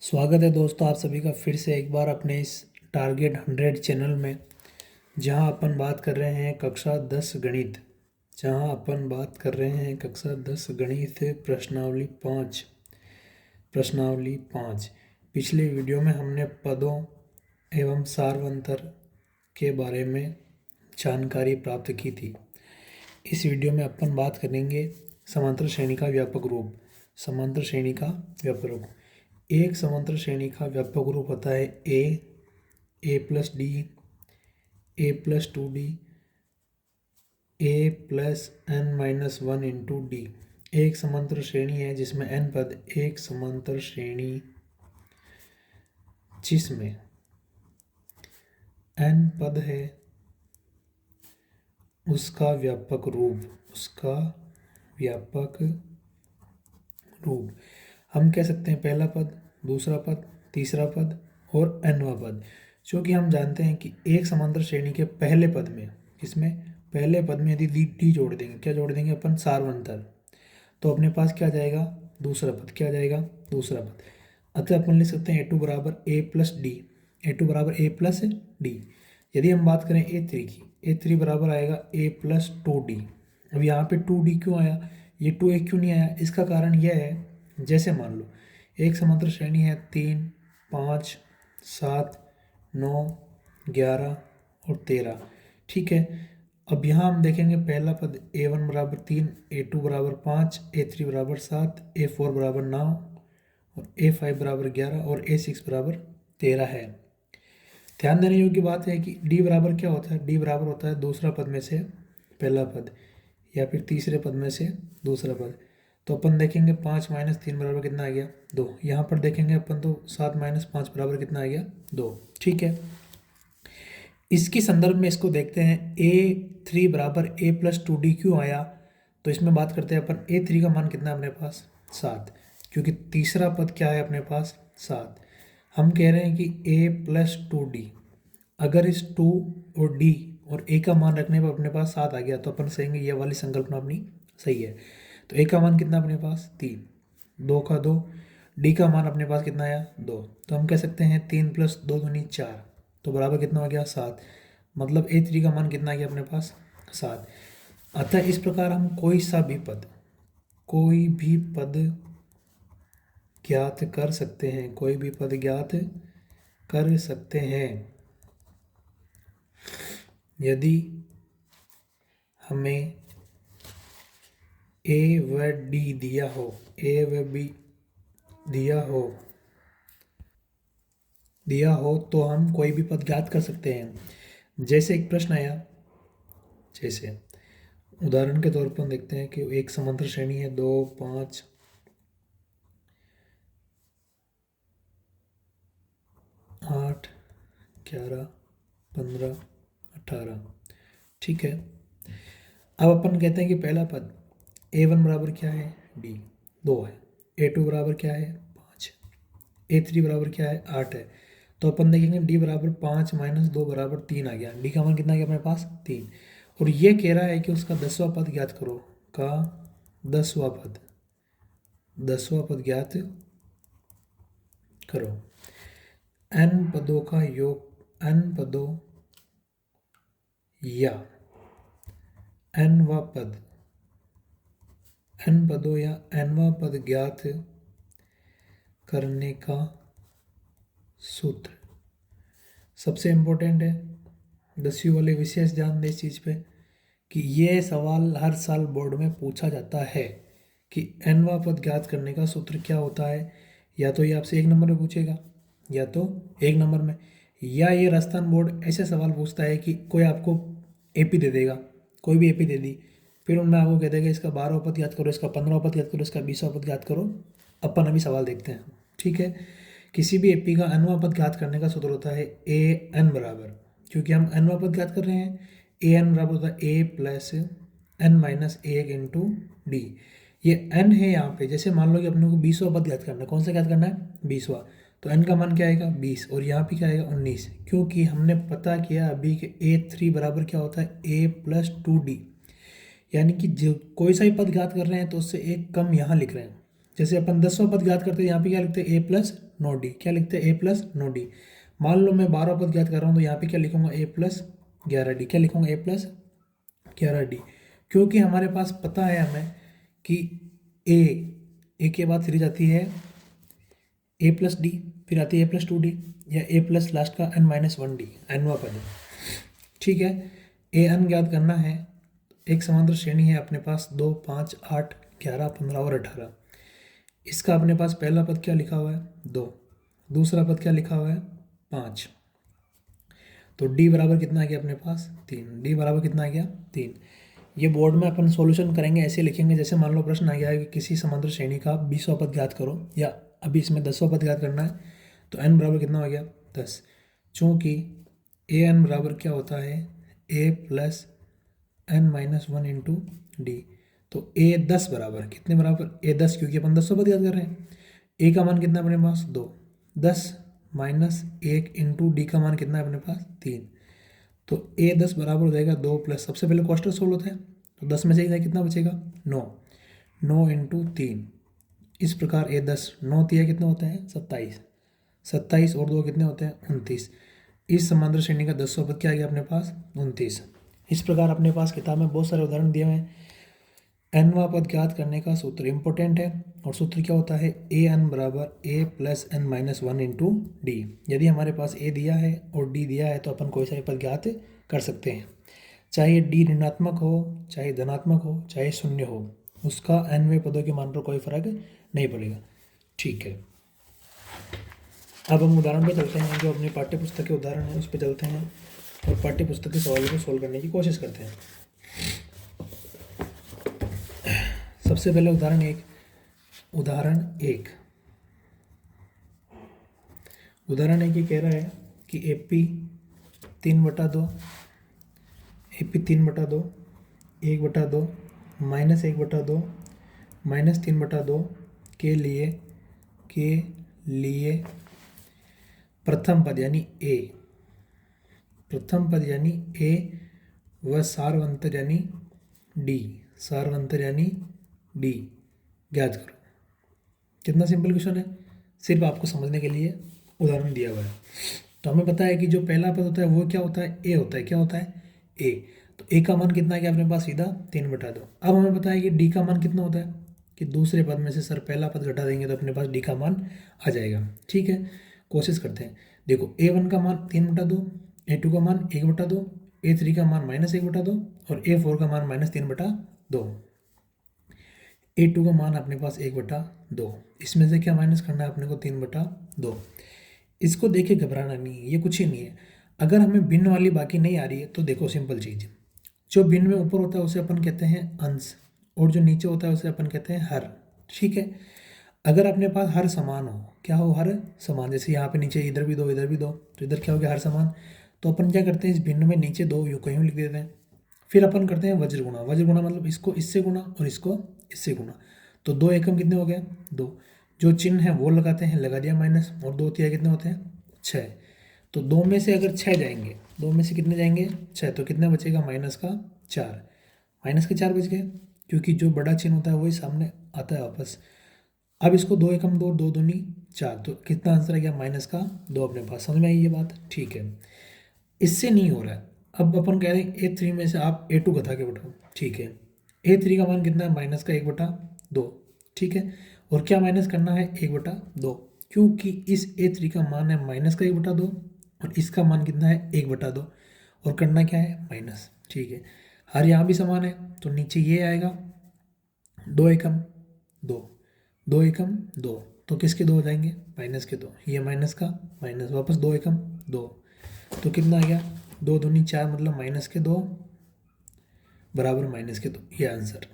स्वागत है दोस्तों आप सभी का फिर से एक बार अपने इस टारगेट 100 चैनल में। जहां अपन बात कर रहे हैं कक्षा 10 गणित। प्रश्नावली 5। पिछले वीडियो में हमने पदों एवं सार्वंतर के बारे में जानकारी प्राप्त की थी। इस वीडियो में अपन बात करेंगे समांतर श्रेणी का व्यापक रूप। एक समांतर श्रेणी का व्यापक रूप होता है A plus D, A plus 2d, A plus n minus 1 into D. एक समांतर श्रेणी है जिसमें n पद, एक समांतर श्रेणी जिसमें n पद है उसका व्यापक रूप हम कह सकते हैं पहला पद, दूसरा पद, तीसरा पद और nवां पद। क्योंकि हम जानते हैं कि एक समांतर श्रेणी के पहले पद में यदि डी जोड़ देंगे, क्या जोड़ देंगे अपन, सार्वंतर, तो अपने पास क्या जाएगा, दूसरा पद। अतः अपन लिख सकते हैं ए टू बराबर ए प्लस डी। यदि हम बात करें ए3 की, ए3 बराबर आएगा ए प्लस 2d। अब यहाँ पे 2d क्यों आया, ये 2a क्यों नहीं आया, इसका कारण यह है, जैसे मान लो एक समांतर श्रेणी है 3, 5, 7, 9, 11 और 13। ठीक है, अब यहाँ हम देखेंगे पहला पद a1 बराबर 3, a2 बराबर 5, a3 बराबर 7, a4 बराबर 9 और a5 बराबर 11 और a6 बराबर 13 है। ध्यान देने योग्य बात है कि d बराबर क्या होता है, d बराबर होता है दूसरा पद में से पहला पद या फिर तीसरे पद में से दूसरा पद। तो अपन देखेंगे 5 माइनस 3 बराबर कितना आ गया, 2। यहाँ पर देखेंगे अपन तो 7 माइनस 5 बराबर कितना आ गया, 2। ठीक है, इसके संदर्भ में इसको देखते हैं। a3 बराबर a प्लस 2d क्यों आया, तो इसमें बात करते हैं अपन। a3 का मान कितना है अपने पास, 7, क्योंकि तीसरा पद क्या है अपने पास, 7। हम कह रहे हैं कि a प्लस 2d, अगर इस 2 और d और a का मान रखने पर अपने पास 7 आ गया तो अपन कहेंगे ये वाली संकल्पना अपनी सही है। तो a का मान कितना अपने पास, 3, 2 का 2, d का मान अपने पास कितना आया, 2। तो हम कह सकते हैं 3 प्लस 2 दूनी 4, तो बराबर कितना हो गया, 7। मतलब a3 का मान कितना आ गया अपने पास, 7। अतः इस प्रकार हम कोई भी पद ज्ञात कर सकते हैं। यदि हमें a व d दिया हो तो हम कोई भी पद ज्ञात कर सकते हैं। जैसे एक प्रश्न आया, जैसे उदाहरण के तौर पर देखते हैं कि एक समांतर श्रेणी है 2, 5, 8, 11, 15, 18। ठीक है, अब अपन कहते हैं कि पहला पद a1 बराबर क्या है, d 2 है, a2 बराबर क्या है, 5, a3 बराबर क्या है, 8 है। तो अपन देखेंगे d बराबर 5 माइनस 2 बराबर 3 आ गया। d का मान कितना आ गया अपने पास, 3। और ये कह रहा है कि उसका 10वां पद ज्ञात करो, का 10वां पद ज्ञात करो। n पदों का योग, n पदों या nवां पद ज्ञात करने का सूत्र। सबसे इम्पोर्टेंट है, 10वीं वाले विशेष ध्यान दें इस चीज़ पे कि ये सवाल हर साल बोर्ड में पूछा जाता है कि nवां पद ज्ञात करने का सूत्र क्या होता है। या तो ये आपसे 1 नंबर में पूछेगा, या तो 1 नंबर में, या ये राजस्थान बोर्ड ऐसे सवाल पूछता है कि कोई आपको एपी दे देगा, कोई भी एपी दे दी, फिर उनमें आपको कह देगा इसका 12वां पद याद करो, इसका 15वां पद याद करो, इसका 20वां पद याद करो। अपन अभी सवाल देखते हैं। ठीक है, किसी भी एपी का nवां पद ज्ञात करने का सूत्र होता है an बराबर, क्योंकि हम nवां पद ज्ञात कर रहे हैं, an बराबर होता है a plus n minus 1 into D. ये n है यहाँ पे, जैसे मान लो कि अपने को 20वां पद ज्ञात करना है, कौन सा ज्ञात करना है, 20वां, तो n का मान क्या आएगा, 20, और यहाँ पे क्या आएगा, 19, क्योंकि हमने पता किया अभी कि a3 बराबर क्या होता है, a प्लस 2d। यानी कि जो कोई सा ही पद ज्ञात कर रहे हैं तो उससे एक कम यहाँ लिख रहे हैं, जैसे अपन 10वां पद ज्ञात करते हैं, यहाँ पे क्या लिखते हैं, a प्लस नो डी। क्या लिखते हैं, a प्लस नो डी। मान लो मैं 12वां पद ज्ञात कर रहा हूँ, तो यहाँ पे क्या लिखूंगा, a प्लस 11d। क्या लिखूंगा, a प्लस 11d, क्योंकि हमारे पास पता है हमें कि a के बाद सीरीज आती है a प्लस डी, फिर आती है a प्लस 2d, या a प्लस लास्ट का n-1d, nवां पद। ठीक है, ए एन ज्ञात करना है। एक समांतर श्रेणी है अपने पास 2, 5, 8, 11, 15 और 18। इसका अपने पास पहला पद क्या लिखा हुआ है, 2। दूसरा पद क्या लिखा हुआ है, 5। तो d बराबर कितना आ गया अपने पास, 3। d बराबर कितना आ गया, 3। ये बोर्ड में अपन सॉल्यूशन करेंगे, ऐसे लिखेंगे जैसे मान लो प्रश्न आ गया है कि किसी समांतर श्रेणी का 20वां पद ज्ञात करो, या अभी इसमें 10वां पद ज्ञात करना है, तो n बराबर कितना हो गया, 10। चूँकि ए एन बराबर क्या होता है, a plus n-1 into D. तो a 10 बराबर कितने बराबर, a 10, क्योंकि अपन 10वां पद याद कर रहे हैं। a का मान कितना है अपने पास, 2। 10 माइनस 1 इंटू डी का मान कितना है अपने पास, 3। तो a 10 बराबर हो जाएगा 2 प्लस, सबसे पहले क्वेश्चन सोल्व होता है, तो 10 में से कितना बचेगा, 9। 9 इंटू 3। इस प्रकार a 10, 9 3 कितने होते हैं, 27। 27 और 2 कितने होते हैं, 29। इस समांतर श्रेणी का 10वां पद क्या आ गया अपने पास, 29। इस प्रकार अपने पास किताब में बहुत सारे उदाहरण दिए हुए हैं। nवां पद ज्ञात करने का सूत्र इंपॉर्टेंट है, और सूत्र क्या होता है, ए एन बराबर a plus n-1 into D. यदि हमारे पास a दिया है और d दिया है, तो अपन कोई सा भी पद ज्ञात कर सकते हैं, चाहे d ऋणात्मक हो, चाहे धनात्मक हो, चाहे शून्य हो, उसका nवें पदों के मान पर कोई फर्क नहीं पड़ेगा। ठीक है, अब हम उदाहरण पे चलते हैं, जो अपनी पाठ्य पुस्तक के उदाहरण हैं उस पर चलते हैं और पाठ्य पुस्तक के सवालों को सोल्व करने की कोशिश करते हैं। सबसे पहले उदाहरण एक। उदाहरण एक ये कह रहा है कि AP 3/2, AP 3/2, 1/2, -1/2, -3/2 के लिए प्रथम पद यानी A व सारवंतर यानी D ज्ञात करो। कितना सिंपल क्वेश्चन है, सिर्फ आपको समझने के लिए उदाहरण दिया हुआ है। तो हमें पता है कि जो पहला पद होता है वो क्या होता है, A होता है। क्या होता है, A। तो A का मान कितना है अपने पास, सीधा 3/2। अब हमें पता है कि D का मान कितना होता है, कि दूसरे पद में से सर पहला पद घटा देंगे तो अपने पास D का मान आ जाएगा। ठीक है, कोशिश करते हैं। देखो, A1 का मान 3/2, A2 का मान 1/2, A3 का मान -1/2 और A4 का मान -3/2। A2 का मान अपने पास 1/2। इसमें से क्या माइनस करना है अपने को, 3/2। इसको देखे घबराना नहीं है, ये कुछ ही नहीं है। अगर हमें भिन्न वाली बाकी नहीं आ रही है तो देखो सिंपल चीज़, जो भिन्न में ऊपर होता है उसे अपन कहते हैं अंश, और जो नीचे होता है उसे अपन कहते हैं हर। ठीक है, अगर अपने पास हर समान हो, क्या हो, हर समान, जैसे यहाँ पे नीचे इधर भी 2 इधर भी 2, तो इधर क्या हो गया, हर समान। तो अपन क्या करते हैं, इस भिन्न में नीचे 2 यूं कहीं लिख देते हैं। फिर अपन करते हैं वज्र गुणा। वज्र गुणा मतलब इसको इससे गुणा और इसको इससे गुणा। तो 2 एकम कितने हो गए, 2। जो चिन्ह है वो लगाते हैं, लगा दिया माइनस, और 2 तिया कितने होते हैं, 6। तो 2 में से अगर 6 जाएंगे, 2 में से कितने जाएंगे, 6, तो कितना बचेगा, -4। -4 बच गए, क्योंकि जो बड़ा चिन्ह होता है वही सामने आता है वापस। अब इसको 2 एकम 2, 2 दूनी 4, तो कितना आंसर आ गया, -2 अपने पास। समझ में आई ये बात, ठीक है। इससे नहीं हो रहा है, अब अपन कह रहे हैं A3 में से आप A2 घटा के बैठाओ। ठीक है, A3 का मान कितना है, -1/2। ठीक है, और क्या माइनस करना है, 1/2, क्योंकि इस A3 का मान है -1/2 और इसका मान कितना है, 1/2, और करना क्या है, माइनस। ठीक है, हर यहाँ भी समान है, तो नीचे ये आएगा 2 एकम 2, 2 एकम 2, तो किसके 2 हो जाएंगे, माइनस के 2। ये माइनस का माइनस, वापस 2 एकम 2, तो कितना आ गया, 2 दूनी 4, मतलब -2 बराबर -2। ये आंसर।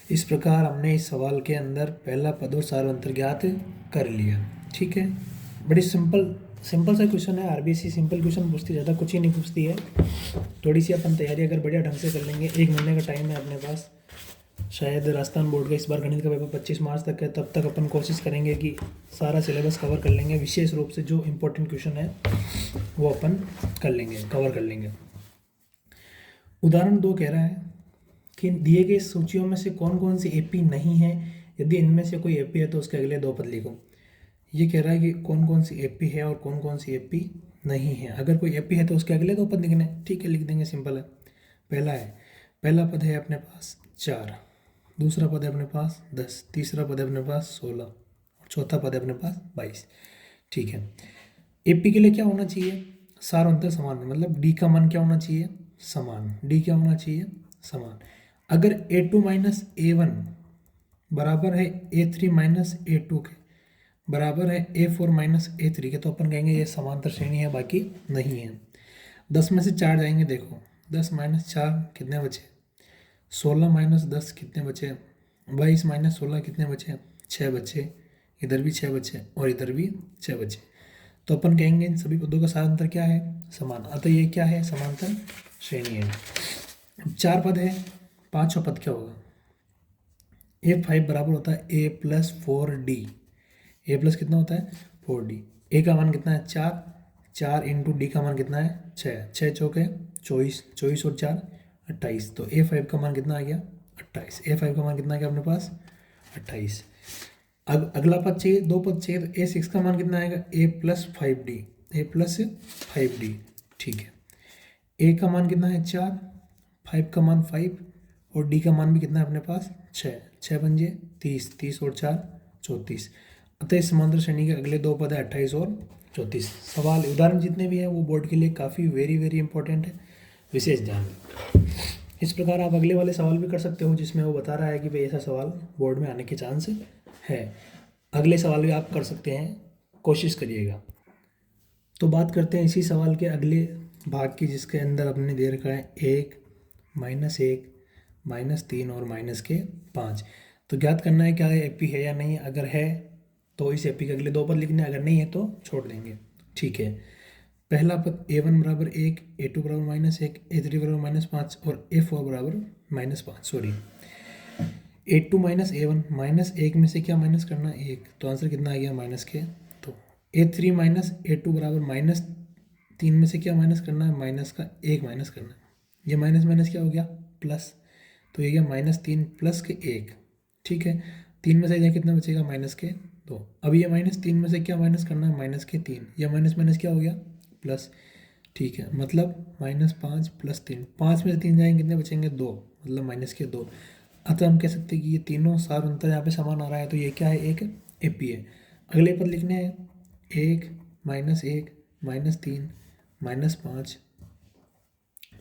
इस प्रकार हमने इस सवाल के अंदर पहला पद और सारवंतर ज्ञात कर लिया। ठीक है, बड़ी सिंपल सा क्वेश्चन है। आरबीएससी सिंपल क्वेश्चन पूछती है, ज़्यादा कुछ ही नहीं पूछती है। थोड़ी सी अपन तैयारी अगर बढ़िया ढंग से कर लेंगे, 1 महीने का टाइम है अपने पास। शायद राजस्थान बोर्ड का इस बार गणित का पेपर 25 मार्च तक है, तब तक अपन कोशिश करेंगे कि सारा सिलेबस कवर कर लेंगे। विशेष रूप से जो इम्पोर्टेंट क्वेश्चन है वो अपन कर लेंगे, कवर कर लेंगे। उदाहरण 2 कह रहा है कि दिए गए सूचियों में से कौन कौन सी एपी नहीं है यदि इनमें से कोई एपी है तो उसके अगले दो पद लिखो। ये कह रहा है कि कौन कौन सी एपी है और कौन कौन सी एपी नहीं है। अगर कोई एपी है तो उसके अगले दो पद लिखने, ठीक है, लिख देंगे, सिंपल है। पहला पद है अपने पास 4, दूसरा पद है अपने पास 10, तीसरा पद है अपने पास 16 और चौथा पद है अपने पास 22। ठीक है, एपी के लिए क्या होना चाहिए, सार अंतर समान, मतलब डी का मान क्या होना चाहिए, समान। डी क्या होना चाहिए, समान। अगर A2 माइनस A1 बराबर है A3 माइनस A2 के, बराबर है A4 माइनस A3 के, तो अपन कहेंगे ये समांतर श्रेणी है, बाकी नहीं है। 10 में से 4 जाएंगे, देखो 10 माइनस 4 कितने बचे, 16 माइनस 10 कितने बचे, 22 माइनस 16 कितने बचे, 6 बचे, इधर भी 6 बचे और इधर भी 6 बचे। तो अपन कहेंगे इन सभी पदों का सार अंतर क्या है, समान। अतः ये क्या है, समांतर श्रेणी है। अब 4 पद है, 5वां पद क्या होगा, A5 बराबर होता है A plus 4D। A plus कितना होता है 4D। A का मान कितना है 4, 4 इंटू D का मान कितना है 6, 6 चौके 24, 24 और 4 28। तो A5 का मान कितना आ गया 28। A5 का मान कितना आ गया अपने पास 28। अब अगला पद चाहिए, दो पद चाहिए, तो A6 का मान कितना आएगा A plus 5D, A plus 5D। ठीक है, A का मान कितना है 4, 5 का मान 5 और D का मान भी कितना है अपने पास 6, 6 पंजे 30, 30 और 4 34। अतः इस समांतर श्रेणी के अगले दो पद है 28 और 34। सवाल उदाहरण जितने भी हैं वो बोर्ड के लिए काफ़ी वेरी वेरी इंपॉर्टेंट है, विशेष ध्यान। इस प्रकार आप अगले वाले सवाल भी कर सकते हो जिसमें वो बता रहा है कि भाई ऐसा सवाल बोर्ड में आने के चांस है। अगले सवाल भी आप कर सकते हैं, कोशिश करिएगा। तो बात करते हैं इसी सवाल के अगले भाग की, जिसके अंदर अपने दे रखा है 1, -1, -3 और -5। तो ज्ञात करना है क्या है एपी है या नहीं। अगर है तो इस एपी के अगले दो पद लिखने, अगर नहीं है तो छोड़ देंगे। ठीक है, पहला पद A1 बराबर 1, A2 बराबर -1, A3 बराबर -5 और A4 बराबर -5। सॉरी, A2 माइनस A1, -1 में से क्या माइनस करना है 1, तो आंसर कितना आ गया माइनस के। तो A3 माइनस A2 बराबर -3 में से क्या माइनस करना है, माइनस का 1 माइनस करना है। ये माइनस माइनस क्या हो गया प्लस, तो ये गया -3 प्लस के 1। ठीक है, 3 में से ये कितना बचेगा माइनस के 2। अब ये -3 में से क्या माइनस करना है, माइनस के 3। यह माइनस माइनस क्या हो गया प्लस। ठीक है, मतलब -5 + 3, 5 में से 3 जाएंगे कितने बचेंगे 2, मतलब माइनस के 2। अतः हम कह सकते हैं कि ये तीनों सार अंतर यहाँ पे समान आ रहा है, तो ये क्या है एक एपी है। अगले पद लिखने हैं 1, -1, -3, -5,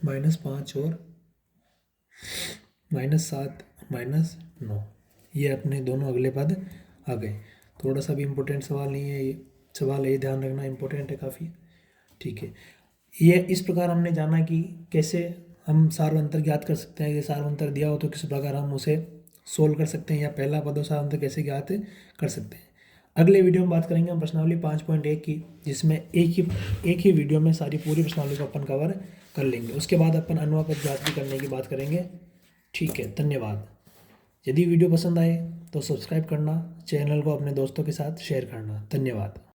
-5 और -7, -9। ये अपने दोनों अगले पद आ गए। थोड़ा सा भी इम्पोर्टेंट सवाल नहीं है ये सवाल, ये ध्यान रखना इम्पोर्टेंट है काफ़ी। ठीक है, ये इस प्रकार हमने जाना कि कैसे हम सार्वंतर ज्ञात कर सकते हैं। ये सार्वंतर दिया हो तो किस प्रकार हम उसे सोल्व कर सकते हैं, या पहला पद और सार्वंतर कैसे ज्ञात कर सकते हैं। अगले वीडियो में बात करेंगे हम प्रश्नावली 5.1 की, जिसमें एक ही वीडियो में सारी पूरी प्रश्नावली को अपन कवर कर लेंगे। उसके बाद अपन अनुवाद ज्ञात भी करने की बात करेंगे। ठीक है, धन्यवाद। यदि वीडियो पसंद आए तो सब्सक्राइब करना, चैनल को अपने दोस्तों के साथ शेयर करना। धन्यवाद।